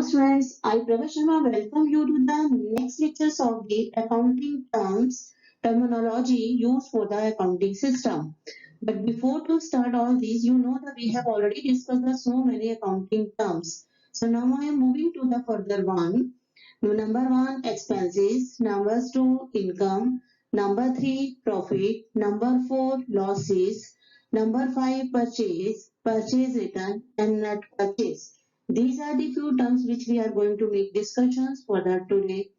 Hello students, I Prabha Sharma welcome you to the next lectures of the accounting terminology used for the accounting system. But before to start all these, you know that we have already discussed the so many accounting terms. So now I am moving to the further one. Number one, expenses. Number two, income. Number three, profit. Number four, losses. Number five, purchase return, and net purchase. These are the few terms which we are going to make discussions for the today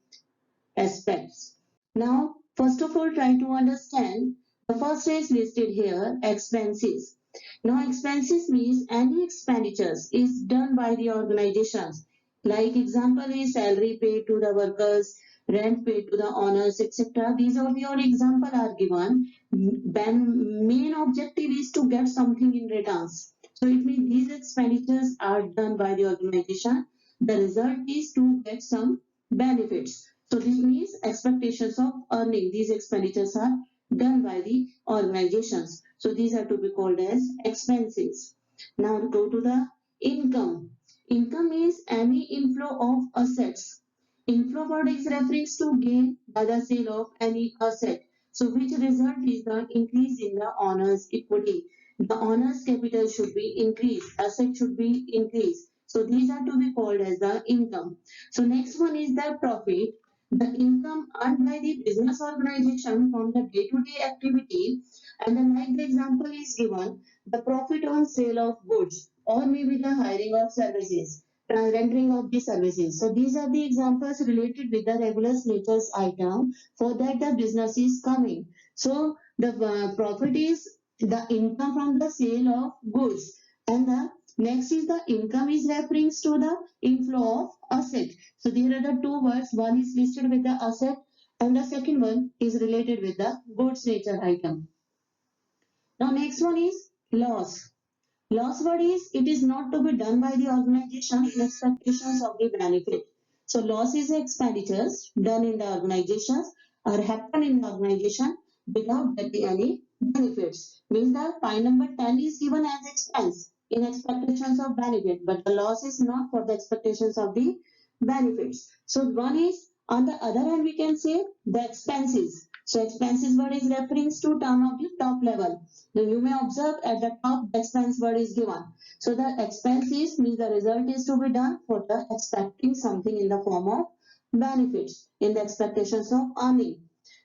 aspects. Now, first of all, try to understand the first is listed here, expenses. Now, expenses means any expenditures is done by the organizations. Like example is salary paid to the workers, rent paid to the owners, etc. These are your example are given. Then main objective is to get something in returns. So it means these expenditures are done by the organization. The result is to get some benefits. So this means expectations of earning. These expenditures are done by the organizations. So these are to be called as expenses. Now go to the income. Income is any inflow of assets. Inflow word is reference to gain by the sale of any asset. So which result is the increase in the owner's equity. The owner's capital should be increased. Asset should be increased. So these are to be called as the income. So next one is the profit. The income earned by the business organization from the day-to-day activity, and then like the example is given, the profit on sale of goods or maybe the hiring of services, rendering of the services. So these are the examples related with the regular natures item for that the business is coming. So the profit is the income from the sale of goods, and the next is the income is referring to the inflow of asset. So there are the two words. One is listed with the asset and the second one is related with the goods nature item. Now next one is loss. Loss word is it is not to be done by the organization in expectations of the benefit. So loss is expenditures done in the organizations or happen in the organization without getting any benefits. Means the point number 10 is given as expense in expectations of benefit, but the loss is not for the expectations of the benefits. So one is on the other hand we can say the expenses. So expenses word is referring to term of the top level. Now you may observe at the top the expense word is given. So the expenses means the result is to be done for the expecting something in the form of benefits in the expectations of earning.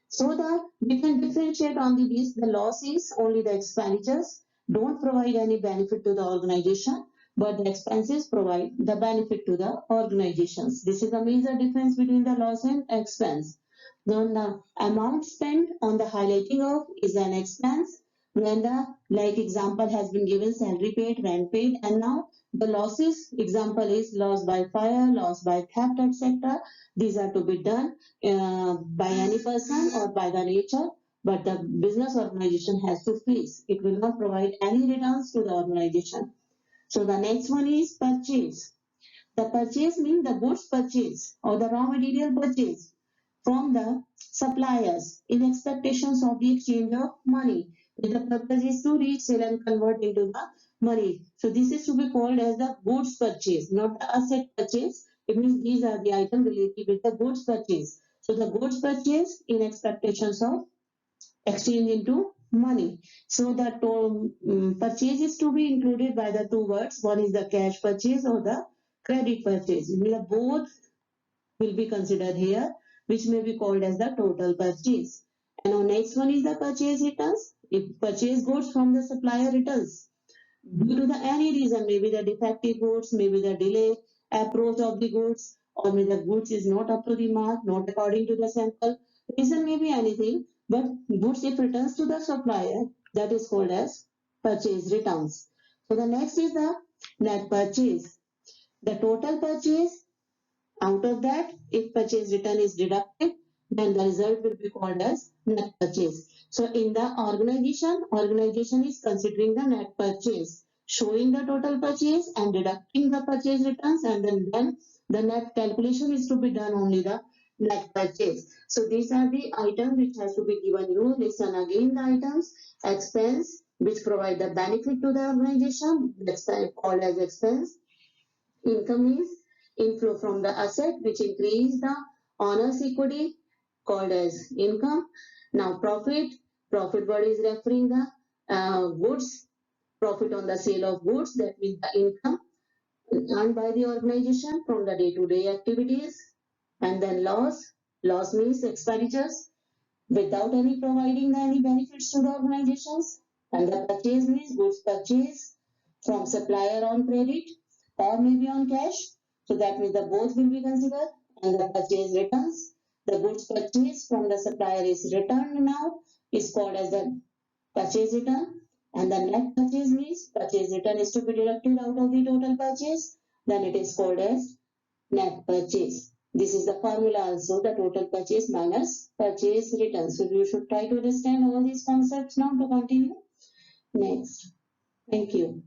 So that we can differentiate on the loss is only the expenditures don't provide any benefit to the organization, but the expenses provide the benefit to the organizations. This is the major difference between the loss and expense. Then the amount spent on the highlighting of is an expense. When the like example has been given salary paid, rent paid, and now the losses example is loss by fire, loss by theft, etc. These are to be done by any person or by the nature, but the business organization has to face. It will not provide any returns to the organization. So the next one is purchase. The purchase means the goods purchase or the raw material purchase from the suppliers in expectations of the exchange of money. The purpose is to resell and convert into the money. So this is to be called as the goods purchase, not the asset purchase. It means these are the items related with the goods purchase. So the goods purchase in expectations of exchange into money. So the purchase is to be included by the two words. One is the cash purchase or the credit purchase. Both will be considered here, which may be called as the total purchase. And our next one is the purchase returns. If purchase goods from the supplier returns due to the any reason, maybe the defective goods, maybe the delay approach of the goods, or maybe the goods is not up to the mark, not according to the sample. Reason may be anything, but goods if returns to the supplier, that is called as purchase returns. So the next is the net purchase. The total purchase, out of that, if purchase return is deducted, then the result will be called as net purchase. So in the organization is considering the net purchase, showing the total purchase and deducting the purchase returns, and then the net calculation is to be done only the net purchase. So these are the items which has to be given you. Listen again the items. Expense, which provide the benefit to the organization, that's called as expense. Income is Inflow from the asset which increase the owner's equity called as income. Now profit word is referring the goods, profit on the sale of goods, that means the income earned by the organization from the day-to-day activities. And then loss means expenditures without any providing any benefits to the organizations. And the purchase means goods purchased from supplier on credit or maybe on cash. So that means the both will be considered. And the purchase returns, the goods purchased from the supplier is returned now, is called as the purchase return. And the net purchase means purchase return is to be deducted out of the total purchase, then it is called as net purchase. This is the formula also, the total purchase minus purchase return. So you should try to understand all these concepts now to continue. Next. Thank you.